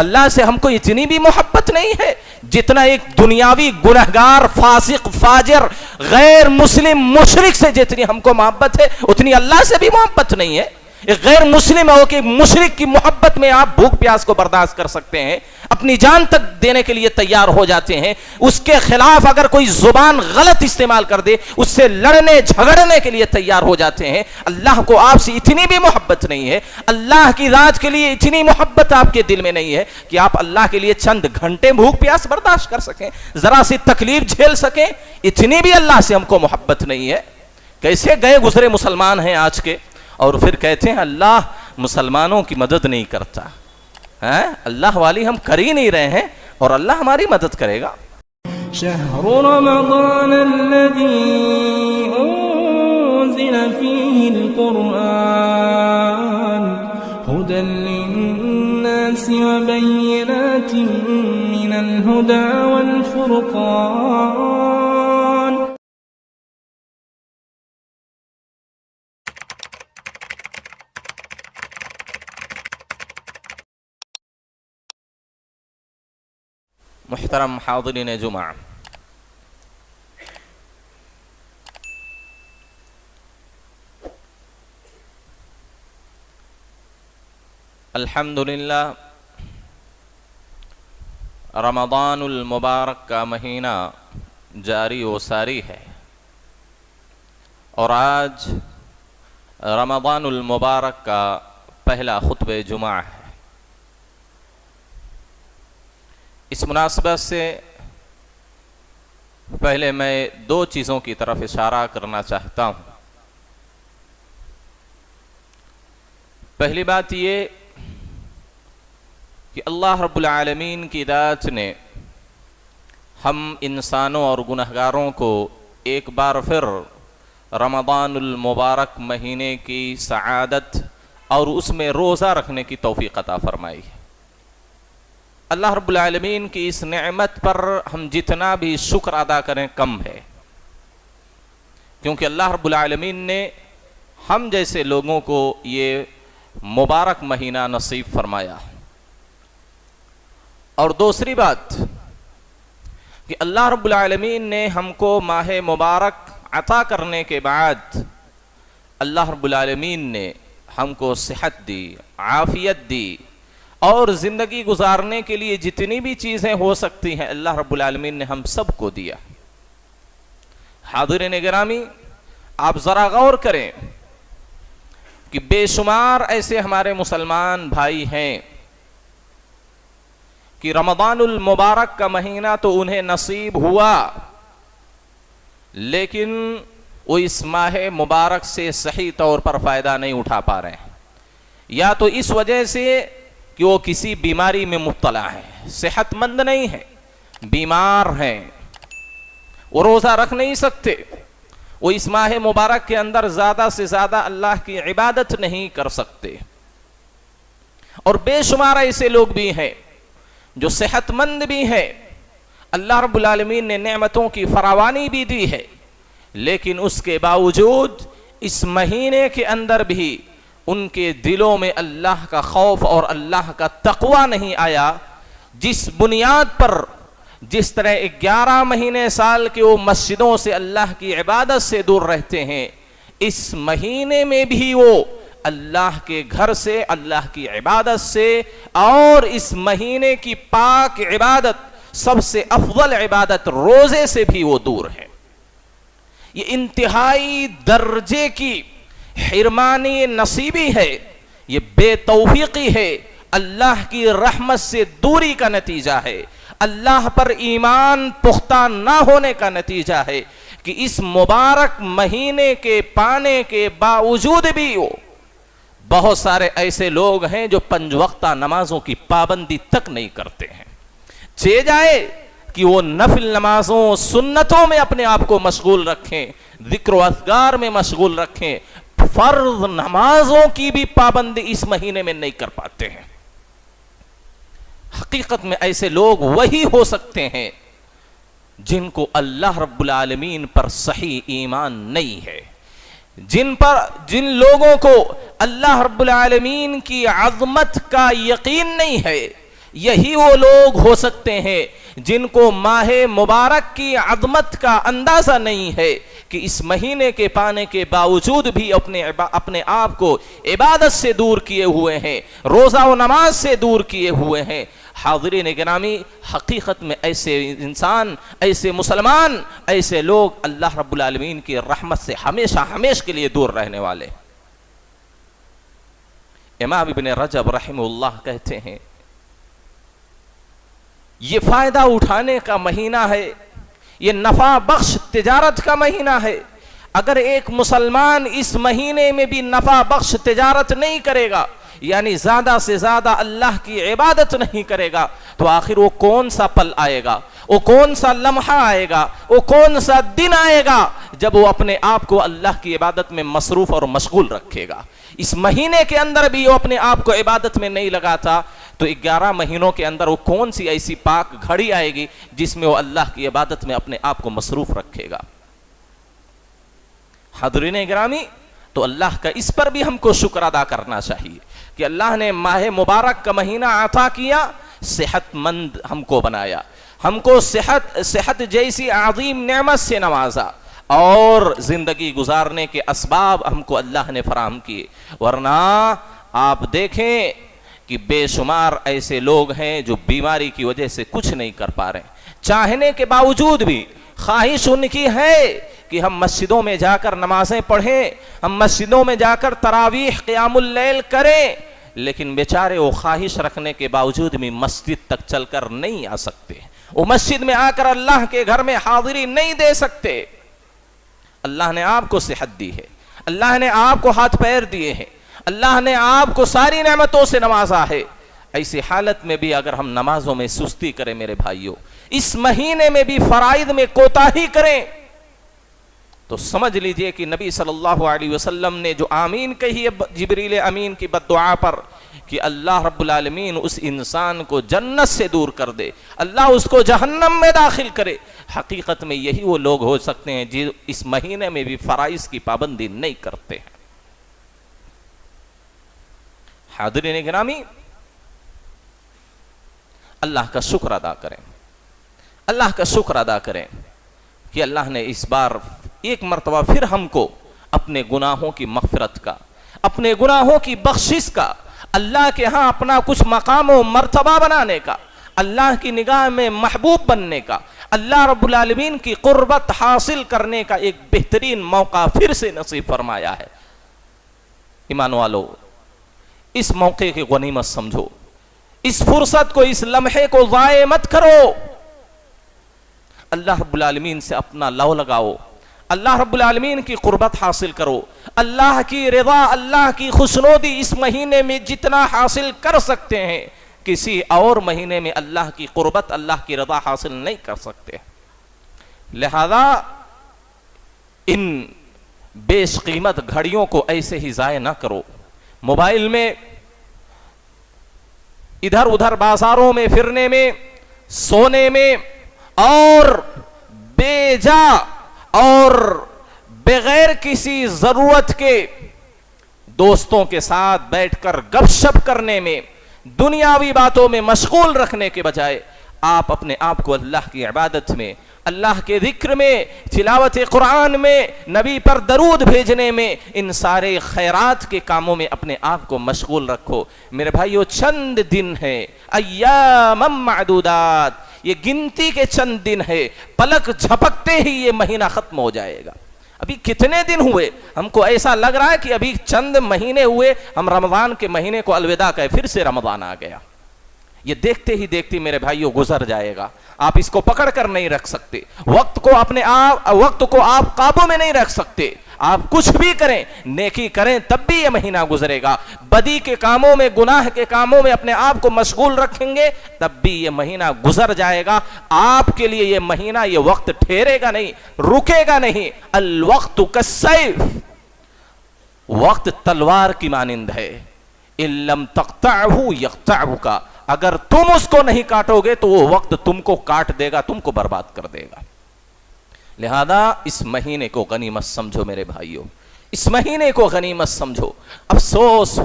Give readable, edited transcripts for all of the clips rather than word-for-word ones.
اللہ سے ہم کو اتنی بھی محبت نہیں ہے جتنا ایک دنیاوی گنہگار فاسق فاجر غیر مسلم مشرک سے جتنی ہم کو محبت ہے اتنی اللہ سے بھی محبت نہیں ہے. ایک غیر مسلم ہو کہ مشرک کی محبت میں آپ بھوک پیاس کو برداشت کر سکتے ہیں, اپنی جان تک دینے کے لیے تیار ہو جاتے ہیں. اس کے خلاف اگر کوئی زبان غلط استعمال کر دے اس سے لڑنے جھگڑنے کے لیے تیار ہو جاتے ہیں. اللہ کو آپ سے اتنی بھی محبت نہیں ہے, اللہ کی ذات کے لیے اتنی محبت آپ کے دل میں نہیں ہے کہ آپ اللہ کے لیے چند گھنٹے بھوک پیاس برداشت کر سکیں, ذرا سی تکلیف جھیل سکیں. اتنی بھی اللہ سے ہم کو محبت نہیں ہے. کیسے گئے گزرے مسلمان ہیں آج کے, اور پھر کہتے ہیں اللہ مسلمانوں کی مدد نہیں کرتا. اللہ والی ہم کر ہی نہیں رہے ہیں اور اللہ ہماری مدد کرے گا. شهر رمضان الذي أنزل فيه القرآن هدى للناس وبينات من الهدى والفرقان. محترم حاضرین جمعہ, الحمدللہ رمضان المبارک کا مہینہ جاری و ساری ہے, اور آج رمضان المبارک کا پہلا خطبہ جمعہ ہے. اس مناسبت سے پہلے میں دو چیزوں کی طرف اشارہ کرنا چاہتا ہوں. پہلی بات یہ کہ اللہ رب العالمین کی ذات نے ہم انسانوں اور گنہگاروں کو ایک بار پھر رمضان المبارک مہینے کی سعادت اور اس میں روزہ رکھنے کی توفیق عطا فرمائی ہے. اللہ رب العالمین کی اس نعمت پر ہم جتنا بھی شکر ادا کریں کم ہے, کیونکہ اللہ رب العالمین نے ہم جیسے لوگوں کو یہ مبارک مہینہ نصیب فرمایا. اور دوسری بات کہ اللہ رب العالمین نے ہم کو ماہ مبارک عطا کرنے کے بعد اللہ رب العالمین نے ہم کو صحت دی, عافیت دی, اور زندگی گزارنے کے لیے جتنی بھی چیزیں ہو سکتی ہیں اللہ رب العالمین نے ہم سب کو دیا. حاضرین گرامی, آپ ذرا غور کریں کہ بے شمار ایسے ہمارے مسلمان بھائی ہیں کہ رمضان المبارک کا مہینہ تو انہیں نصیب ہوا, لیکن وہ اس ماہ مبارک سے صحیح طور پر فائدہ نہیں اٹھا پا رہے ہیں. یا تو اس وجہ سے کہ وہ کسی بیماری میں مبتلا ہیں, صحت مند نہیں ہیں, بیمار ہیں, وہ روزہ رکھ نہیں سکتے, وہ اس ماہ مبارک کے اندر زیادہ سے زیادہ اللہ کی عبادت نہیں کر سکتے. اور بے شمار ایسے لوگ بھی ہیں جو صحت مند بھی ہیں, اللہ رب العالمین نے نعمتوں کی فراوانی بھی دی ہے, لیکن اس کے باوجود اس مہینے کے اندر بھی ان کے دلوں میں اللہ کا خوف اور اللہ کا تقوی نہیں آیا. جس بنیاد پر جس طرح 11 مہینے سال کے وہ مسجدوں سے اللہ کی عبادت سے دور رہتے ہیں, اس مہینے میں بھی وہ اللہ کے گھر سے, اللہ کی عبادت سے, اور اس مہینے کی پاک عبادت سب سے افضل عبادت روزے سے بھی وہ دور ہے. یہ انتہائی درجے کی حرمانی نصیبی ہے, یہ بے توفیقی ہے, اللہ کی رحمت سے دوری کا نتیجہ ہے, اللہ پر ایمان پختہ نہ ہونے کا نتیجہ ہے کہ اس مبارک مہینے کے پانے کے باوجود بھی بہت سارے ایسے لوگ ہیں جو 5 وقتہ نمازوں کی پابندی تک نہیں کرتے ہیں. چہ جائے کہ وہ نفل نمازوں سنتوں میں اپنے آپ کو مشغول رکھیں, ذکر و اذکار میں مشغول رکھیں, فرض نمازوں کی بھی پابندی اس مہینے میں نہیں کر پاتے ہیں. حقیقت میں ایسے لوگ وہی ہو سکتے ہیں جن کو اللہ رب العالمین پر صحیح ایمان نہیں ہے, جن لوگوں کو اللہ رب العالمین کی عظمت کا یقین نہیں ہے, یہی وہ لوگ ہو سکتے ہیں جن کو ماہ مبارک کی عظمت کا اندازہ نہیں ہے کہ اس مہینے کے پانے کے باوجود بھی اپنے آپ کو عبادت سے دور کیے ہوئے ہیں، روزہ و نماز سے دور کیے ہوئے ہیں۔ حاضرین گرامی، حقیقت میں ایسے انسان، ایسے مسلمان، ایسے لوگ اللہ رب العالمین کی رحمت سے ہمیشہ ہمیشہ کے لیے دور رہنے والے۔ امام ابن رجب رحمہ اللہ کہتے ہیں یہ فائدہ اٹھانے کا مہینہ ہے، یہ نفع بخش تجارت کا مہینہ ہے۔ اگر ایک مسلمان اس مہینے میں بھی نفع بخش تجارت نہیں کرے گا، یعنی زیادہ سے زیادہ اللہ کی عبادت نہیں کرے گا، تو آخر وہ کون سا پل آئے گا، وہ کون سا لمحہ آئے گا، وہ کون سا دن آئے گا جب وہ اپنے آپ کو اللہ کی عبادت میں مصروف اور مشغول رکھے گا۔ اس مہینے کے اندر بھی وہ اپنے آپ کو عبادت میں نہیں لگاتا، تو 11 مہینوں کے اندر وہ کون سی ایسی پاک گھڑی آئے گی جس میں وہ اللہ کی عبادت میں اپنے آپ کو مصروف رکھے گا۔ حاضرین گرامی، تو اللہ کا اس پر بھی ہم کو شکر ادا کرنا چاہیے کہ اللہ نے ماہ مبارک کا مہینہ عطا کیا، صحت مند ہم کو بنایا، ہم کو صحت جیسی عظیم نعمت سے نوازا، اور زندگی گزارنے کے اسباب ہم کو اللہ نے فراہم کیے۔ ورنہ آپ دیکھیں کہ بے شمار ایسے لوگ ہیں جو بیماری کی وجہ سے کچھ نہیں کر پا رہے ہیں، چاہنے کے باوجود بھی خواہش ان کی ہے کہ ہم مسجدوں میں جا کر نمازیں پڑھیں، ہم مسجدوں میں جا کر تراویح قیام اللیل کریں، لیکن بیچارے وہ خواہش رکھنے کے باوجود بھی مسجد تک چل کر نہیں آ سکتے، وہ مسجد میں آ کر اللہ کے گھر میں حاضری نہیں دے سکتے۔ اللہ نے آپ کو صحت دی ہے، اللہ نے آپ کو ہاتھ پیر دیے ہیں، اللہ نے آپ کو ساری نعمتوں سے نوازا ہے۔ ایسی حالت میں بھی اگر ہم نمازوں میں سستی کریں میرے بھائیوں، اس مہینے میں بھی فرائض میں کوتاہی کریں، تو سمجھ لیجئے کہ نبی صلی اللہ علیہ وسلم نے جو آمین کہی ہے جبریل امین کی بددعا پر کہ اللہ رب العالمین اس انسان کو جنت سے دور کر دے، اللہ اس کو جہنم میں داخل کرے، حقیقت میں یہی وہ لوگ ہو سکتے ہیں جو اس مہینے میں بھی فرائض کی پابندی نہیں کرتے ہیں۔ حاضرین گرامی، اللہ کا شکر ادا کریں، اللہ کا شکر ادا کریں کہ اللہ نے اس بار ایک مرتبہ پھر ہم کو اپنے گناہوں کی مغفرت کا، اپنے گناہوں کی بخشش کا، اللہ کے ہاں اپنا کچھ مقام و مرتبہ بنانے کا، اللہ کی نگاہ میں محبوب بننے کا، اللہ رب العالمین کی قربت حاصل کرنے کا ایک بہترین موقع پھر سے نصیب فرمایا ہے۔ ایمان والو، اس موقع کی غنیمت سمجھو، اس فرصت کو، اس لمحے کو ضائع مت کرو، اللہ رب العالمین سے اپنا لو لگاؤ، اللہ رب العالمین کی قربت حاصل کرو، اللہ کی رضا، اللہ کی خوشنودی اس مہینے میں جتنا حاصل کر سکتے ہیں، کسی اور مہینے میں اللہ کی قربت، اللہ کی رضا حاصل نہیں کر سکتے۔ لہذا ان بیش قیمت گھڑیوں کو ایسے ہی ضائع نہ کرو، موبائل میں ادھر ادھر بازاروں میں پھرنے میں، سونے میں، اور بے جا اور بغیر کسی ضرورت کے دوستوں کے ساتھ بیٹھ کر گپ شپ کرنے میں، دنیاوی باتوں میں مشغول رکھنے کے بجائے آپ اپنے آپ کو اللہ کی عبادت میں، اللہ کے ذکر میں، تلاوت قرآن میں، نبی پر درود بھیجنے میں، ان سارے خیرات کے کاموں میں اپنے آپ کو مشغول رکھو۔ میرے بھائیو، چند دن ہے، ایام معدودات، یہ گنتی کے چند دن ہے، پلک جھپکتے ہی یہ مہینہ ختم ہو جائے گا۔ ابھی کتنے دن ہوئے، ہم کو ایسا لگ رہا ہے کہ ابھی چند مہینے ہوئے، ہم رمضان کے مہینے کو الوداع کہے، پھر سے رمضان آ گیا۔ یہ دیکھتے ہی دیکھتے میرے بھائیوں گزر جائے گا، آپ اس کو پکڑ کر نہیں رکھ سکتے، وقت کو آپ قابو میں نہیں رکھ سکتے۔ آپ کچھ بھی کریں، نیکی کریں، تب بھی یہ مہینہ گزرے گا، بدی کے کاموں میں، گناہ کے کاموں میں اپنے آپ کو مشغول رکھیں گے، تب بھی یہ مہینہ گزر جائے گا۔ آپ کے لیے یہ مہینہ، یہ وقت ٹھہرے گا نہیں، رکے گا نہیں۔ الوقت کالسیف، وقت تلوار کی مانند ہے، ان لم تقطعہ یقطعک، اگر تم اس کو نہیں کاٹو گے تو وہ وقت تم کو کاٹ دے گا، تم کو برباد کر دے گا۔ لہذا اس مہینے کو غنیمت سمجھو میرے بھائیوں، اس مہینے کو غنیمت سمجھو۔ افسوس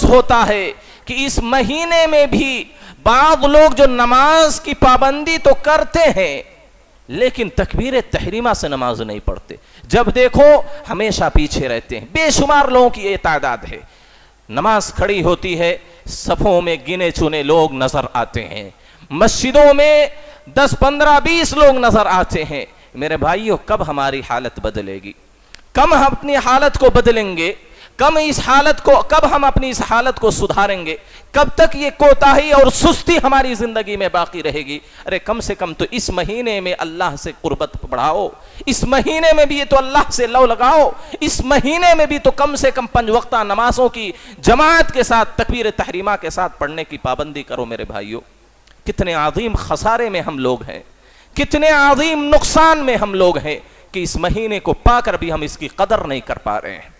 ہوتا ہے کہ اس مہینے میں بھی بعض لوگ جو نماز کی پابندی تو کرتے ہیں لیکن تکبیر تحریمہ سے نماز نہیں پڑھتے، جب دیکھو ہمیشہ پیچھے رہتے ہیں. بے شمار لوگوں کی یہ تعداد ہے. نماز کھڑی ہوتی ہے، صفوں میں گنے چنے لوگ نظر آتے ہیں، مسجدوں میں 10 15 20 لوگ نظر آتے ہیں. میرے بھائیوں، کب ہماری حالت بدلے گی؟ کم ہم اپنی حالت کو بدلیں گے؟ کب ہم اپنی اس حالت کو سدھاریں گے؟ کب تک یہ کوتاہی اور سستی ہماری زندگی میں باقی رہے گی؟ ارے کم سے کم تو اس مہینے میں اللہ سے قربت بڑھاؤ، اس مہینے میں بھی تو اللہ سے لو لگاؤ، اس مہینے میں بھی تو کم سے کم 5 وقتہ نمازوں کی جماعت کے ساتھ تکبیر تحریمہ کے ساتھ پڑھنے کی پابندی کرو. میرے بھائیوں، کتنے عظیم خسارے میں ہم لوگ ہیں، کتنے عظیم نقصان میں ہم لوگ ہیں کہ اس مہینے کو پا کر بھی ہم اس کی قدر نہیں کر پا رہے ہیں.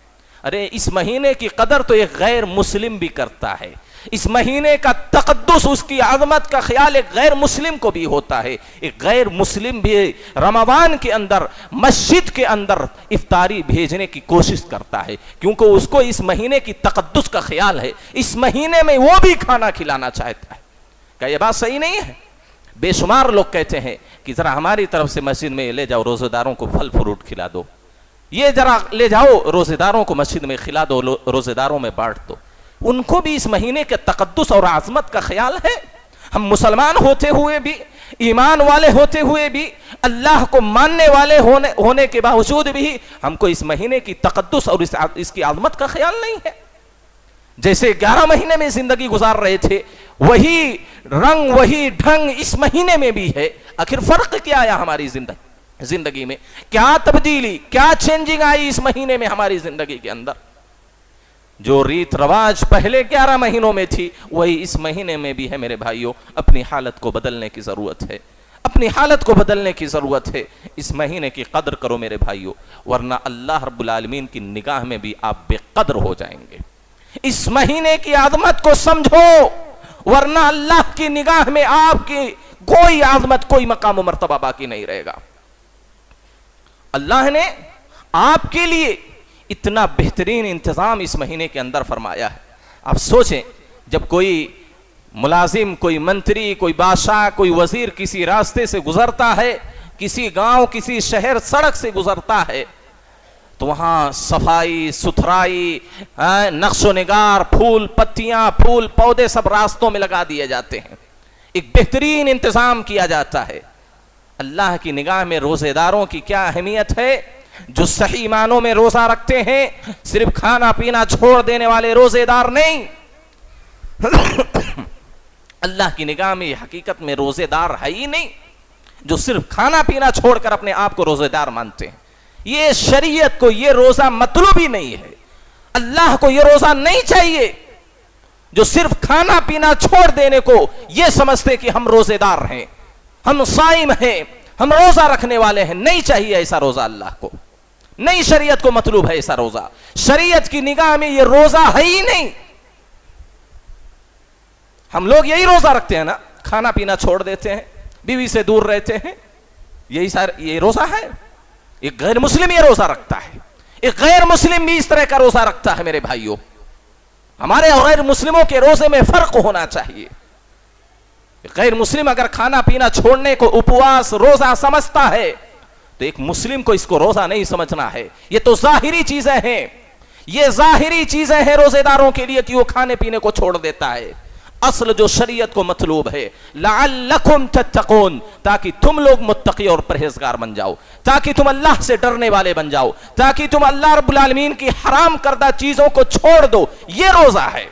ارے اس مہینے کی قدر تو ایک غیر مسلم بھی کرتا ہے، اس مہینے کا تقدس، اس کی عظمت کا خیال ایک غیر مسلم کو بھی ہوتا ہے. ایک غیر مسلم بھی رمضان کے اندر مسجد کے اندر افطاری بھیجنے کی کوشش کرتا ہے، کیونکہ اس کو اس مہینے کی تقدس کا خیال ہے. اس مہینے میں وہ بھی کھانا کھلانا چاہتا ہے. کیا یہ بات صحیح نہیں ہے؟ بے شمار لوگ کہتے ہیں کہ ذرا ہماری طرف سے مسجد میں لے جاؤ، روزہ داروں کو پھل فروٹ کھلا دو، یہ ذرا لے جاؤ روزے داروں کو مسجد میں کھلا دو، روزے داروں میں بانٹ دو. ان کو بھی اس مہینے کے تقدس اور عظمت کا خیال ہے. ہم مسلمان ہوتے ہوئے بھی، ایمان والے ہوتے ہوئے بھی، اللہ کو ماننے والے ہونے کے باوجود بھی ہم کو اس مہینے کی تقدس اور اس کی عظمت کا خیال نہیں ہے. جیسے 11 مہینے میں زندگی گزار رہے تھے، وہی رنگ وہی ڈھنگ اس مہینے میں بھی ہے. آخر فرق کیا آیا ہماری زندگی میں؟ کیا تبدیلی، کیا چینجنگ آئی اس مہینے میں ہماری زندگی کے اندر؟ جو ریت رواج پہلے 11 مہینوں میں تھی وہی اس مہینے میں بھی ہے. میرے بھائیوں، اپنی حالت کو بدلنے کی ضرورت ہے، اپنی حالت کو بدلنے کی ضرورت ہے. اس مہینے کی قدر کرو میرے بھائیوں، ورنہ اللہ رب العالمین کی نگاہ میں بھی آپ بے قدر ہو جائیں گے. اس مہینے کی عظمت کو سمجھو، ورنہ اللہ کی نگاہ میں آپ کی کوئی عظمت، کوئی مقام و مرتبہ باقی نہیں رہے گا. اللہ نے آپ کے لیے اتنا بہترین انتظام اس مہینے کے اندر فرمایا ہے. آپ سوچیں، جب کوئی ملازم، کوئی منتری، کوئی بادشاہ، کوئی وزیر کسی راستے سے گزرتا ہے، کسی گاؤں، کسی شہر، سڑک سے گزرتا ہے، تو وہاں صفائی ستھرائی، نقش و نگار، پھول پتیاں، پھول پودے سب راستوں میں لگا دیے جاتے ہیں. ایک بہترین انتظام کیا جاتا ہے. اللہ کی نگاہ میں روزے داروں کی کیا اہمیت ہے؟ جو صحیح معنوں میں روزہ رکھتے ہیں، صرف کھانا پینا چھوڑ دینے والے روزے دار نہیں. اللہ کی نگاہ میں حقیقت میں روزے دار ہے ہی نہیں جو صرف کھانا پینا چھوڑ کر اپنے آپ کو روزے دار مانتے ہیں. یہ شریعت کو یہ روزہ مطلوب ہی نہیں ہے. اللہ کو یہ روزہ نہیں چاہیے جو صرف کھانا پینا چھوڑ دینے کو یہ سمجھتے کہ ہم روزے دار ہیں، ہم صائم ہیں، ہم روزہ رکھنے والے ہیں. نہیں چاہیے ایسا روزہ اللہ کو، نہیں شریعت کو مطلوب ہے ایسا روزہ. شریعت کی نگاہ میں یہ روزہ ہے ہی نہیں. ہم لوگ یہی روزہ رکھتے ہیں نا، کھانا پینا چھوڑ دیتے ہیں، بیوی سے دور رہتے ہیں، یہ روزہ ہے. ایک غیر مسلم یہ روزہ رکھتا ہے، ایک غیر مسلم بھی اس طرح کا روزہ رکھتا ہے. میرے بھائیوں، ہمارے اور غیر مسلموں کے روزے میں فرق ہونا چاہیے. غیر مسلم اگر کھانا پینا چھوڑنے کو اپواس روزہ سمجھتا ہے تو ایک مسلم کو اس کو روزہ نہیں سمجھنا ہے. یہ تو ظاہری چیزیں ہیں، یہ ظاہری چیزیں ہیں روزے داروں کے لیے کہ وہ کھانے پینے کو چھوڑ دیتا ہے. اصل جو شریعت کو مطلوب ہے لعلکم تتقون، تاکہ تم لوگ متقی اور پرہیزگار بن جاؤ، تاکہ تم اللہ سے ڈرنے والے بن جاؤ، تاکہ تم اللہ رب العالمین کی حرام کردہ چیزوں کو چھوڑ دو. یہ روزہ ہے.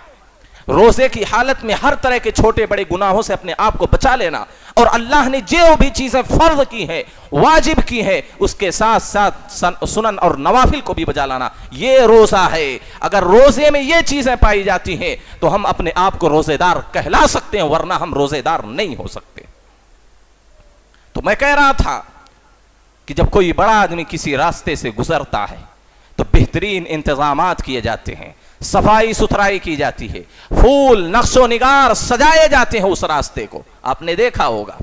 روزے کی حالت میں ہر طرح کے چھوٹے بڑے گناہوں سے اپنے آپ کو بچا لینا، اور اللہ نے جو بھی چیزیں فرض کی ہیں، واجب کی ہیں، اس کے ساتھ ساتھ سنن اور نوافل کو بھی بجا لانا، یہ روزہ ہے. اگر روزے میں یہ چیزیں پائی جاتی ہیں تو ہم اپنے آپ کو روزے دار کہلا سکتے ہیں، ورنہ ہم روزے دار نہیں ہو سکتے. تو میں کہہ رہا تھا کہ جب کوئی بڑا آدمی کسی راستے سے گزرتا ہے تو بہترین انتظامات کیے جاتے ہیں، صفائی ستھرائی کی جاتی ہے، پھول نقش و نگار سجائے جاتے ہیں اس راستے کو. آپ نے دیکھا ہوگا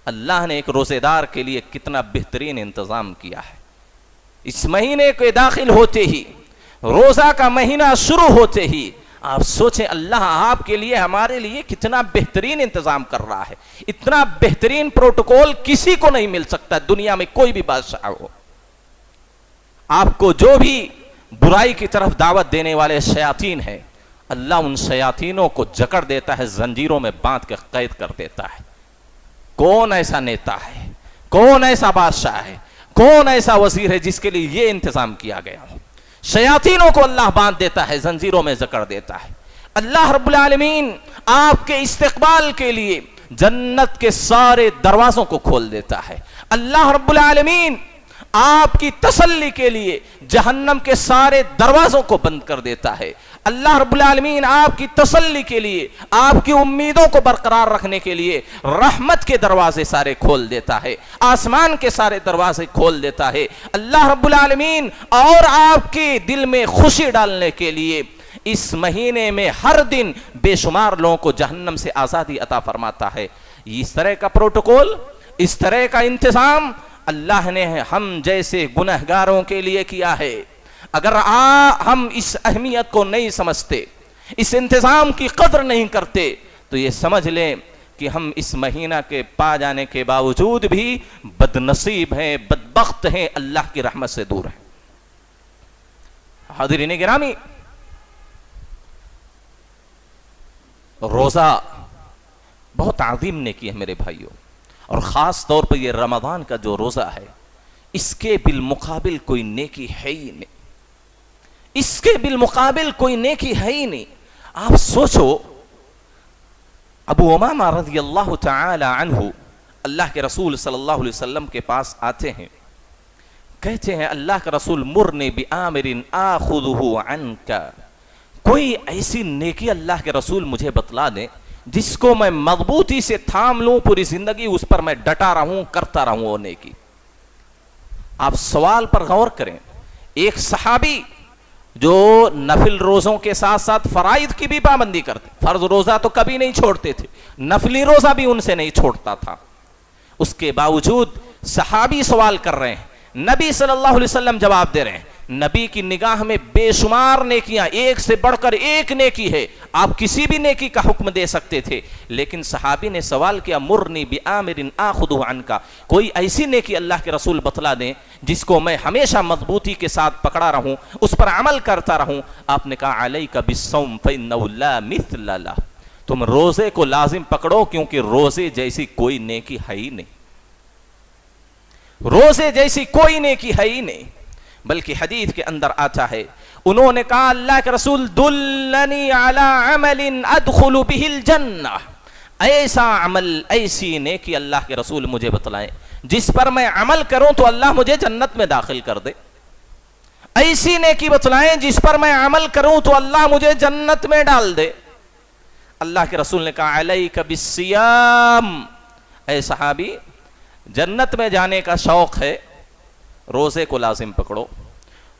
اللہ نے ایک روزے دار کے لیے کتنا بہترین انتظام کیا ہے. اس مہینے کے داخل ہوتے ہی، روزہ کا مہینہ شروع ہوتے ہی آپ سوچیں اللہ آپ کے لیے ہمارے لیے کتنا بہترین انتظام کر رہا ہے. اتنا بہترین پروٹوکول کسی کو نہیں مل سکتا دنیا میں, کوئی بھی بادشاہ ہو. آپ کو جو بھی برائی کی طرف دعوت دینے والے شیاطین ہیں, اللہ ان شیاطینوں کو جکڑ دیتا ہے, زنجیروں میں باندھ کے قید کر دیتا ہے. کون ایسا نیتا ہے, کون ایسا بادشاہ ہے, کون ایسا وزیر ہے جس کے لیے یہ انتظام کیا گیا ہو؟ شیاطینوں کو اللہ باندھ دیتا ہے, زنجیروں میں جکڑ دیتا ہے. اللہ رب العالمین آپ کے استقبال کے لیے جنت کے سارے دروازوں کو کھول دیتا ہے. اللہ رب العالمین آپ کی تسلی کے لیے جہنم کے سارے دروازوں کو بند کر دیتا ہے. اللہ رب العالمین آپ کی تسلی کے لیے, آپ کی امیدوں کو برقرار رکھنے کے لیے رحمت کے دروازے سارے کھول دیتا ہے, آسمان کے سارے دروازے کھول دیتا ہے. اللہ رب العالمین اور آپ کے دل میں خوشی ڈالنے کے لیے اس مہینے میں ہر دن بے شمار لوگوں کو جہنم سے آزادی عطا فرماتا ہے. اس طرح کا پروٹوکول, اس طرح کا انتظام اللہ نے ہم جیسے گنہگاروں کے لیے کیا ہے. اگر ہم اس اہمیت کو نہیں سمجھتے, اس انتظام کی قدر نہیں کرتے, تو یہ سمجھ لیں کہ ہم اس مہینہ کے پا جانے کے باوجود بھی بد نصیب ہیں, بدبخت ہیں, اللہ کی رحمت سے دور ہیں. حاضرین گرامی, روزہ بہت عظیم نیکی ہے میرے بھائیوں, اور خاص طور پر یہ رمضان کا جو روزہ ہے اس کے بالمقابل کوئی نیکی ہے ہی نہیں, اس کے بالمقابل کوئی نیکی ہے ہی نہیں. آپ سوچو, ابو امامہ رضی اللہ تعالی عنہ اللہ کے رسول صلی اللہ علیہ وسلم کے پاس آتے ہیں, کہتے ہیں اللہ کا رسول مرنی بآمر آخذہ عنک, کوئی ایسی نیکی اللہ کے رسول مجھے بتلا دیں جس کو میں مضبوطی سے تھام لوں, پوری زندگی اس پر میں ڈٹا رہوں, کرتا رہوں وہ نیکی. آپ سوال پر غور کریں, ایک صحابی جو نفل روزوں کے ساتھ ساتھ فرائض کی بھی پابندی کرتے, فرض روزہ تو کبھی نہیں چھوڑتے تھے, نفلی روزہ بھی ان سے نہیں چھوڑتا تھا, اس کے باوجود صحابی سوال کر رہے ہیں, نبی صلی اللہ علیہ وسلم جواب دے رہے ہیں. نبی کی نگاہ میں بے شمار نیکیاں, ایک سے بڑھ کر ایک نیکی ہے, آپ کسی بھی نیکی کا حکم دے سکتے تھے, لیکن صحابی نے سوال کیا مرنی بآمر آخذہ عنک, کوئی ایسی نیکی اللہ کے رسول بتلا دیں جس کو میں ہمیشہ مضبوطی کے ساتھ پکڑا رہوں, اس پر عمل کرتا رہوں. آپ نے کہا علیک بالصوم فإنہ لا مثل لہ, تم روزے کو لازم پکڑو کیونکہ روزے جیسی کوئی نیکی ہے ہی نہیں, روزے جیسی کوئی نیکی ہے ہی نہیں. بلکہ حدیث کے اندر آتا ہے, انہوں نے کہا اللہ کے رسول دلنی علی عمل ادخل بہ الجنہ, ایسا عمل, ایسی نیکی اللہ کے رسول مجھے بتلائیں جس پر میں عمل کروں تو اللہ مجھے جنت میں داخل کر دے. ایسی نیکی بتلائیں جس پر میں عمل کروں تو اللہ مجھے جنت میں ڈال دے. اللہ کے رسول نے کہا علیک بالصیام, اے صحابی جنت میں جانے کا شوق ہے, روزے کو لازم پکڑو,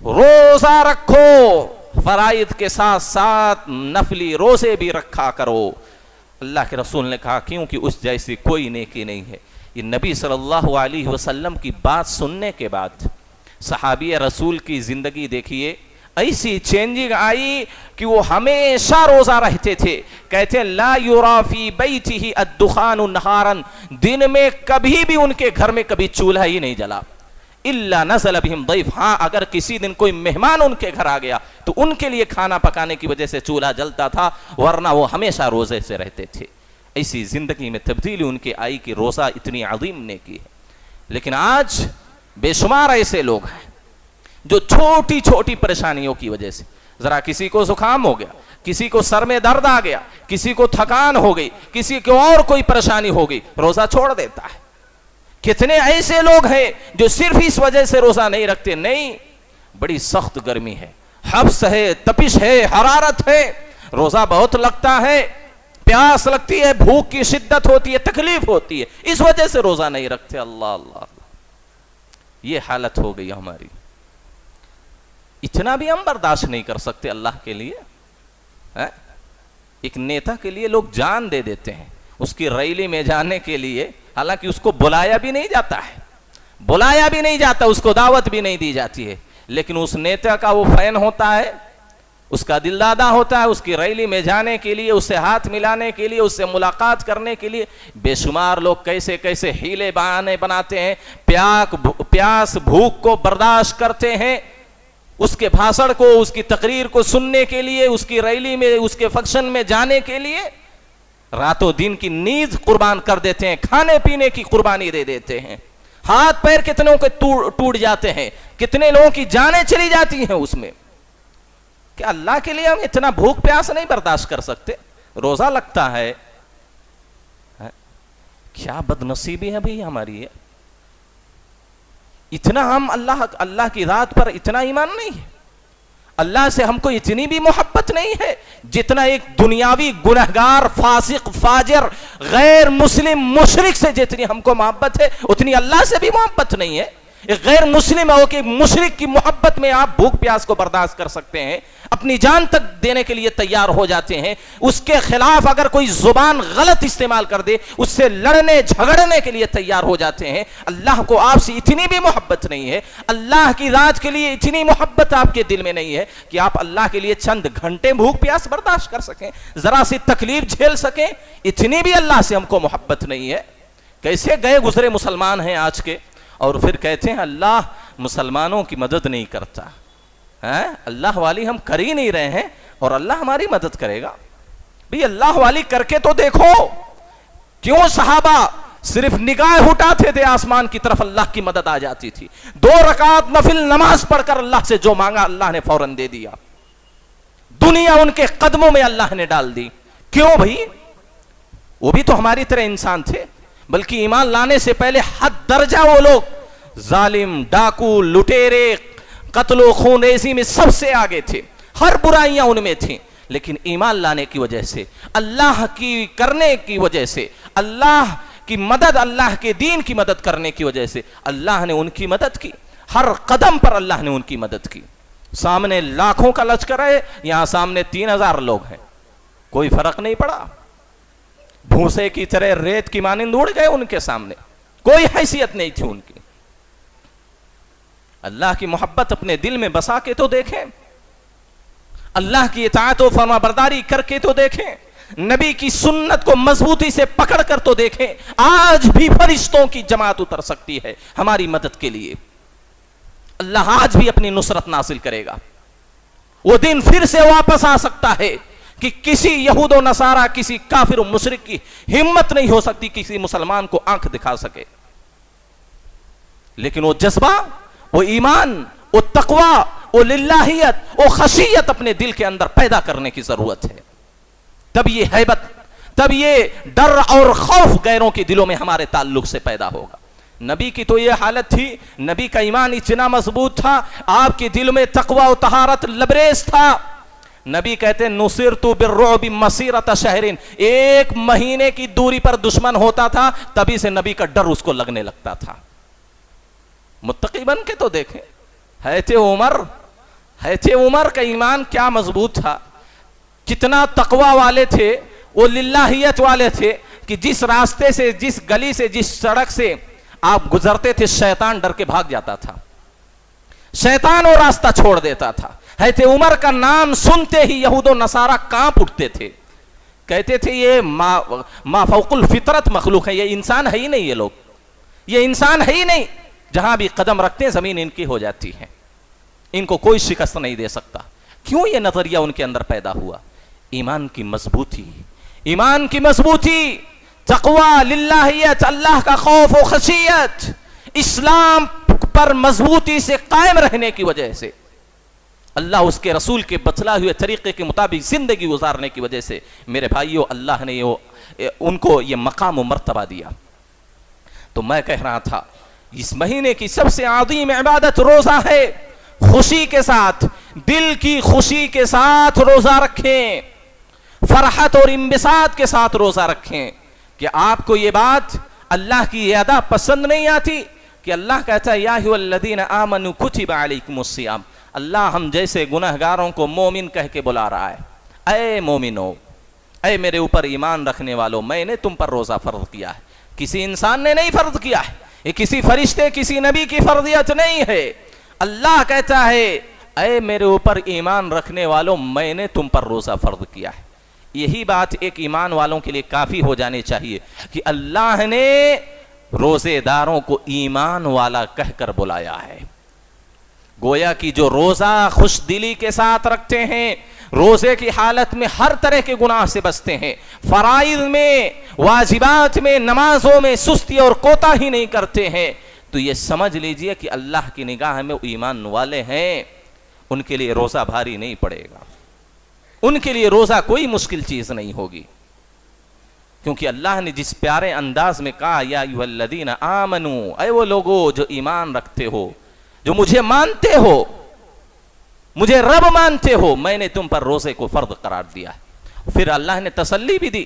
روزہ رکھو, فرائض کے ساتھ ساتھ نفلی روزے بھی رکھا کرو. اللہ کے رسول نے کہا کیونکہ اس جیسی کوئی نیکی نہیں ہے. یہ نبی صلی اللہ علیہ وسلم کی بات سننے کے بعد صحابی رسول کی زندگی دیکھیے, ایسی چینجنگ آئی کہ وہ ہمیشہ روزہ رہتے تھے. کہتے ہیں لا یرا فی بیتہ الدخان نہارا, دن میں کبھی بھی ان کے گھر میں کبھی چولہا ہی نہیں جلا. الا نزل بہم ضیف, ہاں اگر کسی دن کوئی مہمان ان کے گھر آ گیا تو ان کے لیے کھانا پکانے کی وجہ سے چولہا جلتا تھا, ورنہ وہ ہمیشہ روزے سے رہتے تھے. ایسی زندگی میں تبدیلی ان کے آئی کہ روزہ اتنی عظیم نیکی ہے. لیکن آج بے شمار ایسے لوگ ہیں جو چھوٹی چھوٹی پریشانیوں کی وجہ سے, ذرا کسی کو زکام ہو گیا, کسی کو سر میں درد آ گیا, کسی کو تھکان ہو گئی, کسی کو اور کوئی پریشانی ہو گئی, روزہ چھوڑ دیتا ہے. کتنے ایسے لوگ ہیں جو صرف اس وجہ سے روزہ نہیں رکھتے, نہیں بڑی سخت گرمی ہے, حبس ہے, تپش ہے, حرارت ہے, روزہ بہت لگتا ہے, پیاس لگتی ہے, بھوک کی شدت ہوتی ہے, تکلیف ہوتی ہے, اس وجہ سے روزہ نہیں رکھتے. اللہ اللہ, یہ حالت ہو گئی ہماری. اتنا بھی ہم برداشت نہیں کر سکتے اللہ کے لیے. ایک نیتا کے لیے لوگ جان دے دیتے ہیں, اس کی ریلی میں جانے کے لیے, حالانکہ اس کو بلایا بھی نہیں جاتا ہے, بلایا بھی نہیں جاتا, اس کو دعوت بھی نہیں دی جاتی ہے, لیکن اس نیتا کا وہ فین ہوتا ہے, اس کا دل دادا ہوتا ہے، اس کی ریلی میں جانے کے لیے، اس سے ہاتھ ملانے کے لیے، اس سے ملاقات کرنے کے لیے بے شمار لوگ کیسے کیسے ہیلے بہانے بناتے ہیں، پیاس بھوک کو برداشت کرتے ہیں، اس کے بھاشن کو، اس کی تقریر کو سننے کے لیے، اس کی ریلی میں، اس کے فنکشن میں جانے کے لیے راتوں دن کی نیند قربان کر دیتے ہیں، کھانے پینے کی قربانی دے دیتے ہیں، ہاتھ پیر کتنوں کے ٹوٹ جاتے ہیں، کتنے لوگوں کی جانیں چلی جاتی ہیں اس میں. کہ اللہ کے لیے ہم اتنا بھوک پیاس نہیں برداشت کر سکتے؟ روزہ لگتا ہے، کیا بد نصیبی ہے بھئی ہماری ہے. اتنا ہم اللہ کی ذات پر اتنا ایمان نہیں ہے، اللہ سے ہم کو اتنی بھی محبت نہیں ہے جتنا ایک دنیاوی گنہگار فاسق فاجر غیر مسلم مشرک سے جتنی ہم کو محبت ہے اتنی اللہ سے بھی محبت نہیں ہے. ایک غیر مسلم ہو کہ مشرک کی محبت میں آپ بھوک پیاس کو برداشت کر سکتے ہیں، اپنی جان تک دینے کے لیے تیار ہو جاتے ہیں، اس کے خلاف اگر کوئی زبان غلط استعمال کر دے اس سے لڑنے جھگڑنے کے لیے تیار ہو جاتے ہیں. اللہ کو آپ سے اتنی بھی محبت نہیں ہے، اللہ کی ذات کے لیے اتنی محبت آپ کے دل میں نہیں ہے کہ آپ اللہ کے لیے چند گھنٹے بھوک پیاس برداشت کر سکیں، ذرا سی تکلیف جھیل سکیں. اتنی بھی اللہ سے ہم کو محبت نہیں ہے. کیسے گئے گزرے مسلمان ہیں آج کے، اور پھر کہتے ہیں اللہ مسلمانوں کی مدد نہیں کرتا. اللہ والی ہم کر ہی نہیں رہے ہیں اور اللہ ہماری مدد کرے گا. بھئی اللہ والی کر کے تو دیکھو. کیوں صحابہ صرف نگاہ اٹھاتے تھے آسمان کی طرف اللہ کی مدد آ جاتی تھی. 2 رکعت نفل نماز پڑھ کر اللہ سے جو مانگا اللہ نے فوراً دے دیا. دنیا ان کے قدموں میں اللہ نے ڈال دی. کیوں بھئی؟ وہ بھی تو ہماری طرح انسان تھے، بلکہ ایمان لانے سے پہلے حد درجہ وہ لوگ ظالم، ڈاکو، لٹیرے، قتل و خون ریزی میں سب سے آگے تھے، ہر برائیاں ان میں تھیں. لیکن ایمان لانے کی وجہ سے، اللہ کی کرنے کی وجہ سے، اللہ کی مدد، اللہ کے دین کی مدد کرنے کی وجہ سے اللہ نے ان کی مدد کی. ہر قدم پر اللہ نے ان کی مدد کی. سامنے لاکھوں کا لشکر ہے، یہاں سامنے 3000 لوگ ہیں، کوئی فرق نہیں پڑا. بھوسے کی طرح ریت کی مانند اڑ گئے ان کے سامنے، کوئی حیثیت نہیں تھی ان کی. اللہ کی محبت اپنے دل میں بسا کے تو دیکھیں، اللہ کی اطاعت و فرما برداری کر کے تو دیکھیں، نبی کی سنت کو مضبوطی سے پکڑ کر تو دیکھیں. آج بھی فرشتوں کی جماعت اتر سکتی ہے ہماری مدد کے لیے. اللہ آج بھی اپنی نصرت نازل کرے گا. وہ دن پھر سے واپس آ سکتا ہے کہ کسی یہود و نصارہ، کسی کافر و مشرک کی ہمت نہیں ہو سکتی کسی مسلمان کو آنکھ دکھا سکے. لیکن وہ جذبہ، وہ ایمان، وہ تقوی، وہ للہیت، وہ خشیت اپنے دل کے اندر پیدا کرنے کی ضرورت ہے. تب یہ ہیبت، تب یہ ڈر اور خوف غیروں کے دلوں میں ہمارے تعلق سے پیدا ہوگا. نبی کی تو یہ حالت تھی، نبی کا ایمان اتنا مضبوط تھا، آپ کے دل میں تقوی و طہارت لبریز تھا. نبی کہتے ہیں نصرت بالرعب مسیرۃ شہر، 1 مہینے کی دوری پر دشمن ہوتا تھا تبھی سے نبی کا ڈر اس کو لگنے لگتا تھا. متقی بن کے تو دیکھیں. حضرت عمر کا ایمان کیا مضبوط تھا، کتنا تقوی والے تھے، وہ للہیت والے تھے کہ جس راستے سے، جس گلی سے، جس سڑک سے آپ گزرتے تھے شیطان ڈر کے بھاگ جاتا تھا، شیطان وہ راستہ چھوڑ دیتا تھا. حضرت عمر کا نام سنتے ہی یہود و نصارہ کانپ اٹھتے تھے، کہتے تھے یہ ما فوق الفطرت مخلوق ہے، یہ انسان ہے ہی نہیں، یہ لوگ یہ انسان ہے ہی نہیں، جہاں بھی قدم رکھتے ہیں زمین ان کی ہو جاتی ہے، ان کو کوئی شکست نہیں دے سکتا. کیوں یہ نظریہ ان کے اندر پیدا ہوا؟ ایمان کی مضبوطی، ایمان کی مضبوطی، تقوی، للہیت، اللہ کا خوف و خشیت، اسلام پر مضبوطی سے قائم رہنے کی وجہ سے، اللہ اس کے رسول کے بتلائے ہوئے طریقے کے مطابق زندگی گزارنے کی وجہ سے میرے بھائیوں اللہ نے ان کو یہ مقام و مرتبہ دیا. تو میں کہہ رہا تھا اس مہینے کی سب سے عظیم عبادت روزہ ہے. خوشی کے ساتھ، دل کی خوشی کے ساتھ روزہ رکھیں، فرحت اور انبساط کے ساتھ روزہ رکھیں. کہ آپ کو یہ بات اللہ کی یہ ادا پسند نہیں آتی کہ اللہ کہتا ہے یا ایھا الذین آمنوا کتب علیکم الصیام، اللہ ہم جیسے گنہگاروں کو مومن کہہ کے بلا رہا ہے. اے مومنو، اے میرے اوپر ایمان رکھنے والوں، میں نے تم پر روزہ فرض کیا ہے. کسی انسان نے نہیں فرض کیا ہے، یہ کسی فرشتے، کسی نبی کی فرضیت نہیں ہے. اللہ کہتا ہے اے میرے اوپر ایمان رکھنے والوں میں نے تم پر روزہ فرض کیا ہے. یہی بات ایک ایمان والوں کے لیے کافی ہو جانی چاہیے کہ اللہ نے روزے داروں کو ایمان والا کہہ کر بلایا ہے. گویا کہ جو روزہ خوش دلی کے ساتھ رکھتے ہیں, روزے کی حالت میں ہر طرح کے گناہ سے بچتے ہیں, فرائض میں, واجبات میں, نمازوں میں سستی اور کوتاہی نہیں کرتے ہیں, تو یہ سمجھ لیجئے کہ اللہ کی نگاہ میں ایمان والے ہیں. ان کے لیے روزہ بھاری نہیں پڑے گا, ان کے لیے روزہ کوئی مشکل چیز نہیں ہوگی, کیونکہ اللہ نے جس پیارے انداز میں کہا یا ایھا الذین آمنو, اے وہ لوگو جو ایمان رکھتے ہو, جو مجھے مانتے ہو, مجھے رب مانتے ہو, میں نے تم پر روزے کو فرض قرار دیا ہے. پھر اللہ نے تسلی بھی دی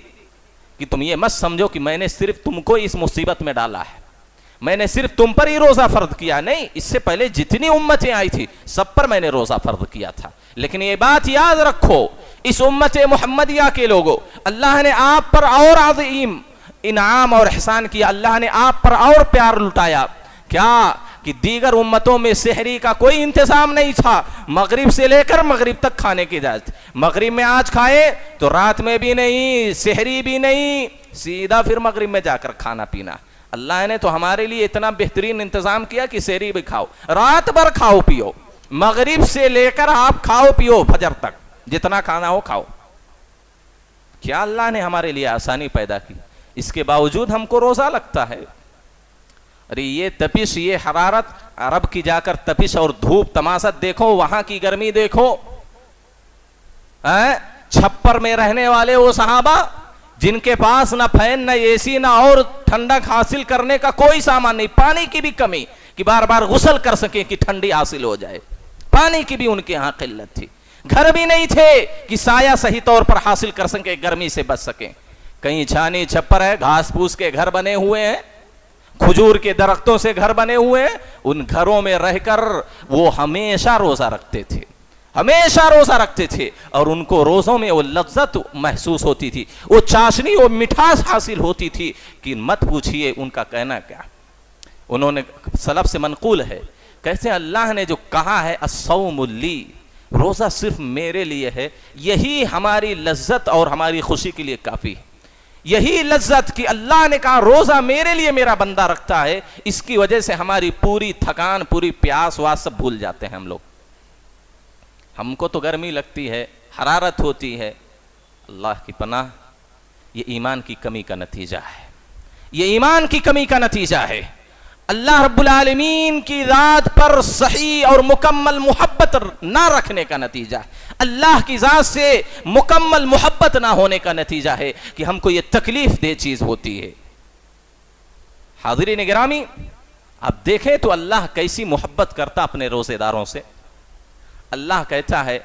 کہ تم یہ مت سمجھو کہ میں نے صرف تم کو اس مصیبت میں ڈالا ہے, میں نے صرف تم پر ہی روزہ فرض کیا. نہیں, اس سے پہلے جتنی امتیں آئی تھی سب پر میں نے روزہ فرض کیا تھا. لیکن یہ بات یاد رکھو, اس امت محمدیہ کے لوگوں, اللہ نے آپ پر اور عظیم انعام اور احسان کیا, اللہ نے آپ پر اور پیار لٹایا. کیا کہ دیگر امتوں میں سحری کا کوئی انتظام نہیں تھا, مغرب سے لے کر مغرب تک کھانے کی اجازت. مغرب میں آج کھائے تو رات میں بھی نہیں, سحری بھی نہیں, سیدھا پھر مغرب میں جا کر کھانا پینا. اللہ نے تو ہمارے لیے اتنا بہترین انتظام کیا کہ سحری بھی کھاؤ, رات بھر کھاؤ پیو, مغرب سے لے کر آپ کھاؤ پیو فجر تک, جتنا کھانا ہو کھاؤ. کیا اللہ نے ہمارے لیے آسانی پیدا کی, اس کے باوجود ہم کو روزہ لگتا ہے. ارے یہ تپش, یہ حرارت, عرب کی جا کر تپش اور دھوپ تماشت دیکھو, وہاں کی گرمی دیکھو. چھپر میں رہنے والے وہ صحابہ جن کے پاس نہ فین نہ اے سی نہ اور ٹھنڈک حاصل کرنے کا کوئی سامان نہیں, پانی کی بھی کمی کہ بار بار غسل کر سکیں کہ ٹھنڈی حاصل ہو جائے, پانی کی بھی ان کے ہاں قلت تھی. گھر بھی نہیں تھے کہ سایہ صحیح طور پر حاصل کر سکیں, گرمی سے بچ سکیں. کہیں چھانی چھپر ہے, گھاس پھوس کے گھر بنے ہوئے ہیں, کھجور کے درختوں سے گھر بنے ہوئے ہیں, ان گھروں میں رہ کر وہ ہمیشہ روزہ رکھتے تھے, ہمیشہ روزہ رکھتے تھے. اور ان کو روزوں میں وہ لذت محسوس ہوتی تھی, وہ چاشنی, وہ مٹھاس حاصل ہوتی تھی کہ مت پوچھئے ان کا کہنا کیا. انہوں نے سلف سے منقول ہے, کیسے اللہ نے جو کہا ہے الصوم لی, روزہ صرف میرے لیے ہے, یہی ہماری لذت اور ہماری خوشی کے لیے کافی ہے. یہی لذت کہ اللہ نے کہا روزہ میرے لیے میرا بندہ رکھتا ہے, اس کی وجہ سے ہماری پوری تھکان, پوری پیاس واس سب بھول جاتے ہیں ہم لوگ. ہم کو تو گرمی لگتی ہے, حرارت ہوتی ہے, اللہ کی پناہ, یہ ایمان کی کمی کا نتیجہ ہے, یہ ایمان کی کمی کا نتیجہ ہے. اللہ رب العالمین کی ذات پر صحیح اور مکمل محبت نہ رکھنے کا نتیجہ ہے, اللہ کی ذات سے مکمل محبت نہ ہونے کا نتیجہ ہے کہ ہم کو یہ تکلیف دہ چیز ہوتی ہے. حاضرین گرامی, آپ دیکھیں تو اللہ کیسی محبت کرتا اپنے روزے داروں سے. اللہ کہتا ہے,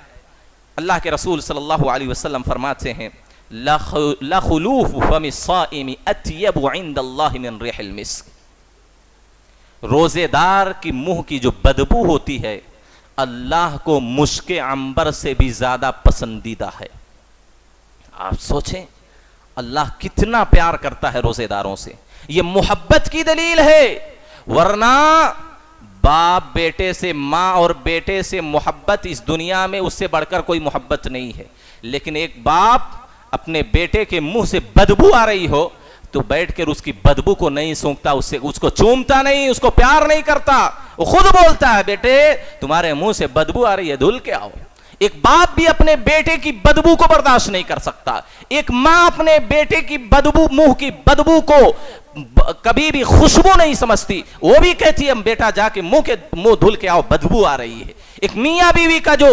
اللہ کے رسول صلی اللہ علیہ وسلم فرماتے ہیں, لخلوف فم الصائم اطیب عند اللہ من ریح المسک. روزے دار کی منہ کی جو بدبو ہوتی ہے اللہ کو مشک عنبر سے بھی زیادہ پسندیدہ ہے. آپ سوچیں اللہ کتنا پیار کرتا ہے روزے داروں سے, یہ محبت کی دلیل ہے. ورنہ باپ بیٹے سے, ماں اور بیٹے سے محبت اس دنیا میں اس سے بڑھ کر کوئی محبت نہیں ہے. لیکن ایک باپ اپنے بیٹے کے منہ سے بدبو آ رہی ہو تو بیٹھ کر اس کی بدبو کو نہیں سونگتا, اس کو چومتا نہیں, اس کو پیار نہیں کرتا, وہ خود بولتا ہے بیٹے تمہارے منہ سے بدبو آ رہی ہے, دھل کے آؤ. ایک باپ بھی اپنے بیٹے کی بدبو کو برداشت نہیں کر سکتا. ایک ماں اپنے بیٹے کی بدبو, منہ کی بدبو کو کبھی بھی خوشبو نہیں سمجھتی, وہ بھی کہتی ہے بیٹا جا کے منہ دھل کے آؤ, بدبو آ رہی ہے. ایک میاں بیوی کا جو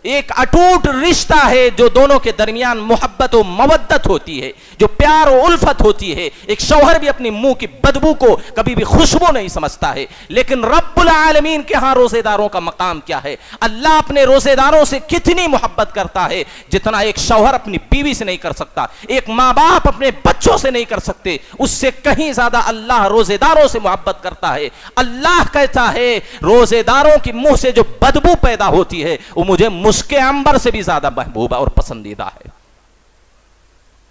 ایک اٹوٹ رشتہ ہے, جو دونوں کے درمیان محبت و مودت ہوتی ہے, جو پیار و الفت ہوتی ہے, ایک شوہر بھی اپنی منہ کی بدبو کو کبھی بھی خوشبو نہیں سمجھتا ہے. لیکن رب العالمین کے ہاں روزے داروں کا مقام کیا ہے؟ اللہ اپنے روزے داروں سے کتنی محبت کرتا ہے جتنا ایک شوہر اپنی بیوی سے نہیں کر سکتا, ایک ماں باپ اپنے بچوں سے نہیں کر سکتے, اس سے کہیں زیادہ اللہ روزے داروں سے محبت کرتا ہے. اللہ کہتا ہے روزے داروں کی منہ سے جو بدبو پیدا ہوتی ہے وہ مجھے مشک عنبر سے بھی زیادہ محبوبہ اور پسندیدہ ہے.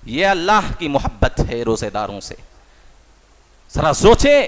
یہ اللہ کی محبت ہے روزے داروں سے. ذرا سوچیں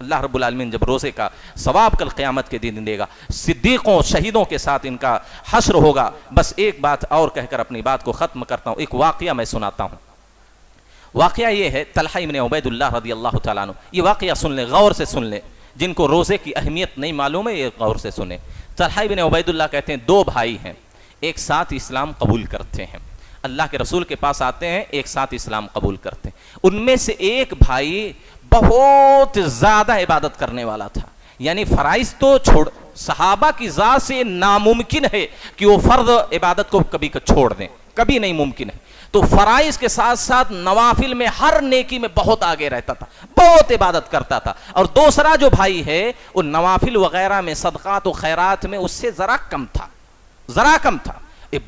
اللہ رب العالمین جب روزے کا ثواب کل قیامت کے دن دے گا، صدیقوں شہیدوں کے ساتھ ان کا حشر ہوگا۔ بس ایک بات اور کہہ کر اپنی بات کو ختم کرتا ہوں، ایک واقعہ میں سناتا ہوں۔ واقعہ یہ ہے طلحہ بن عبید اللہ رضی اللہ تعالیٰ عنہ، یہ واقعہ سن لیں، غور سے سن لیں، جن کو روزے کی اہمیت نہیں معلوم ہے یہ غور سے سنیں۔ طلحہ بن عبید اللہ کہتے ہیں دو بھائی ہیں، ایک ساتھ اسلام قبول کرتے ہیں، اللہ کے رسول کے پاس آتے ہیں، ایک ساتھ اسلام قبول کرتے ہیں۔ ان میں سے ایک بھائی بہت زیادہ عبادت کرنے والا تھا، یعنی فرائض تو چھوڑ، صحابہ کی ذات سے ناممکن ہے کہ وہ فرض عبادت کو کبھی چھوڑ دیں، کبھی نہیں ممکن ہے۔ تو فرائض کے ساتھ ساتھ نوافل میں ہر نیکی میں بہت آگے رہتا تھا، بہت عبادت کرتا تھا۔ اور دوسرا جو بھائی ہے وہ نوافل وغیرہ میں، صدقات و خیرات میں اس سے ذرا کم تھا،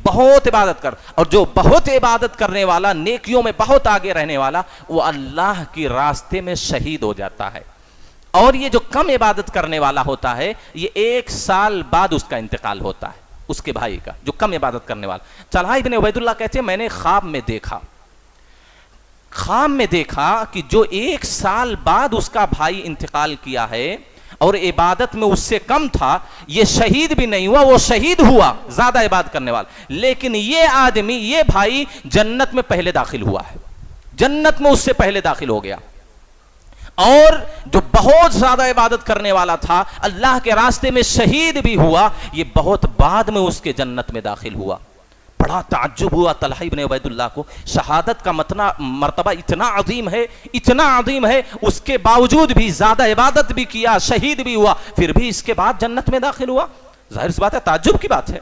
بہت عبادت کر، اور جو بہت عبادت کرنے والا، نیکیوں میں بہت آگے رہنے والا، وہ اللہ کی راستے میں شہید ہو جاتا ہے۔ اور یہ جو کم عبادت کرنے والا ہوتا ہے، یہ 1 سال بعد اس کا انتقال ہوتا ہے، اس کے بھائی کا، جو کم عبادت کرنے والا۔ طلحہ بن عبید اللہ کہتے ہیں میں نے خواب میں دیکھا کہ جو 1 سال بعد اس کا بھائی انتقال کیا ہے اور عبادت میں اس سے کم تھا، یہ شہید بھی نہیں ہوا، وہ شہید ہوا زیادہ عبادت کرنے والا، لیکن یہ آدمی، یہ بھائی جنت میں پہلے داخل ہوا ہے، جنت میں اس سے پہلے داخل ہو گیا۔ اور جو بہت زیادہ عبادت کرنے والا تھا، اللہ کے راستے میں شہید بھی ہوا، یہ بہت بعد میں اس کے جنت میں داخل ہوا۔ بڑا تعجب ہوا طلحہ بن عبید اللہ کو، شہادت کا مرتبہ اتنا عظیم ہے، اس کے باوجود بھی زیادہ عبادت بھی کیا، شہید بھی ہوا، پھر بھی اس کے بعد جنت میں داخل ہوا۔ ظاہر سی بات ہے، تعجب کی بات ہے۔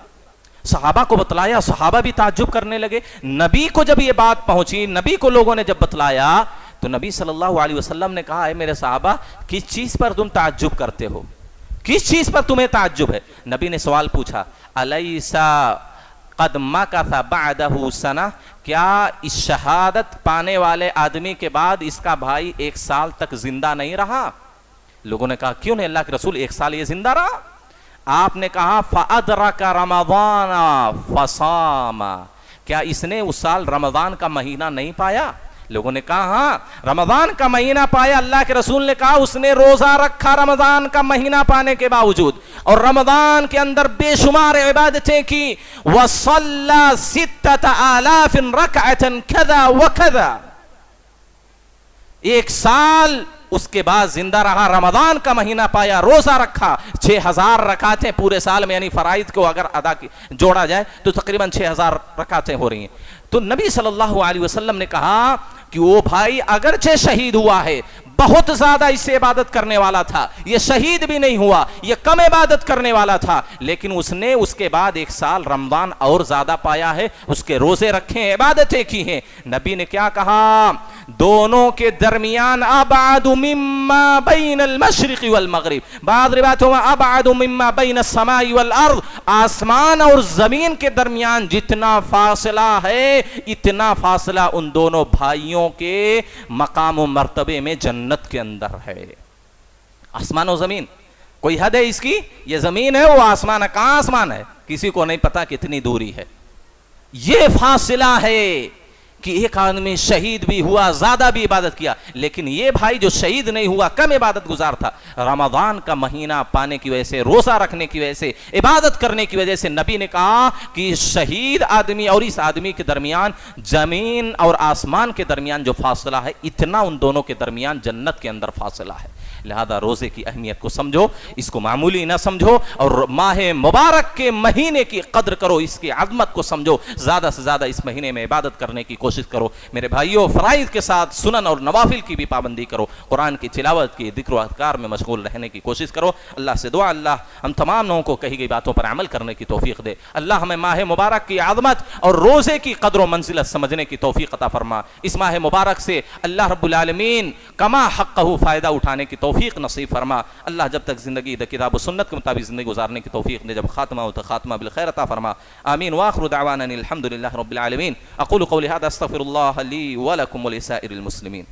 صحابہ کو بتلایا، صحابہ بھی تعجب کرنے لگے۔ نبی کو جب یہ بات پہنچی، نبی کو لوگوں نے جب بتلایا، تو نبی صلی اللہ علیہ وسلم نے کہا، اے میرے صحابہ، کس چیز پر تم تعجب کرتے ہو؟ کس چیز پر تمہیں تعجب ہے؟ نبی نے سوال پوچھا، الیسا قد مکث بعدہ سنہ، کیا اس شہادت پانے والے آدمی کے بعد اس کا بھائی 1 سال تک زندہ نہیں رہا؟ لوگوں نے کہا کیوں نہیں اللہ کے رسول، 1 سال یہ زندہ رہا؟ آپ نے کہا فَأَدْرَكَ رَمَضَانَ فَصَامَ، کیا اس نے اس سال رمضان کا مہینہ نہیں پایا؟ لوگوں نے کہا ہاں رمضان کا مہینہ پایا۔ اللہ کے رسول نے کہا اس نے روزہ رکھا رمضان کا مہینہ پانے کے باوجود، اور رمضان کے اندر بے شمار عبادتیں کی۔ وَصَلَّى 6,000 رَكْعَةً كَذَا وَكَذَا، 1 سال اس کے بعد زندہ رہا، رمضان کا مہینہ پایا، روزہ رکھا، 6,000 رکعتیں پورے سال میں، یعنی فرائض کو اگر جوڑا جائے تو تقریباً 6,000 رکعتیں ہو رہی ہیں۔ تو نبی صلی اللہ علیہ وسلم نے کہا کہ وہ بھائی اگرچہ شہید ہوا ہے، بہت زیادہ اس سے عبادت کرنے والا تھا، یہ شہید بھی نہیں ہوا، یہ کم عبادت کرنے والا تھا، لیکن اس نے اس کے بعد 1 سال رمضان اور زیادہ پایا ہے، اس کے روزے رکھے ہیں، عبادتیں کی ہیں۔ نبی نے کیا کہا؟ دونوں کے درمیان ابعد مما بین المشرق والمغرب، بعض روایتوں میں ابعد مما بین السماء والارض، آسمان اور زمین کے درمیان جتنا فاصلہ ہے، اتنا فاصلہ ان دونوں بھائیوں کے مقام و مرتبے میں جنت کے اندر ہے۔ آسمان و زمین، کوئی حد ہے اس کی؟ یہ زمین ہے، وہ آسمان ہے، کہاں آسمان ہے کسی کو نہیں پتا کتنی دوری ہے۔ یہ فاصلہ ہے کہ ایک آدمی شہید بھی ہوا، زیادہ بھی عبادت کیا، لیکن یہ بھائی جو شہید نہیں ہوا، کم عبادت گزار تھا، رمضان کا مہینہ پانے کی وجہ سے، روزہ رکھنے کی وجہ سے، عبادت کرنے کی وجہ سے، نبی نے کہا کہ شہید آدمی اور اس آدمی کے درمیان، زمین اور آسمان کے درمیان جو فاصلہ ہے، اتنا ان دونوں کے درمیان جنت کے اندر فاصلہ ہے۔ لہذا روزے کی اہمیت کو سمجھو، اس کو معمولی نہ سمجھو، اور ماہ مبارک کے مہینے کی قدر کرو، اس کی عظمت کو سمجھو، زیادہ سے زیادہ اس مہینے میں عبادت کرنے کی کوشش کرو۔ میرے بھائیوں، فرائض کے ساتھ سنن اور نوافل کی بھی پابندی کرو، قرآن کی تلاوت کی، ذکر و اذکار میں مشغول رہنے کی کوشش کرو۔ اللہ سے دعا، اللہ ہم تمام لوگوں کو کہی گئی باتوں پر عمل کرنے کی توفیق دے۔ اللہ ہمیں ماہ مبارک کی عظمت اور روزے کی قدر و منزلت سمجھنے کی توفیق عطا فرما۔ اس ماہ مبارک سے اللہ رب العالمین کما حقہ فائدہ اٹھانے کی توفیق نصیب فرما۔ اللہ جب تک زندگی دے کتاب و سنت کے مطابق زندگی گزارنے کی توفیق دے، جب خاتمہ ہو تو خاتمہ بالخیر عطا فرما۔ آمین وآخر دعوانا الحمد للہ رب العالمین۔ اقول قولی ھذا استغفر اللہ لی ولکم ولسائر المسلمین۔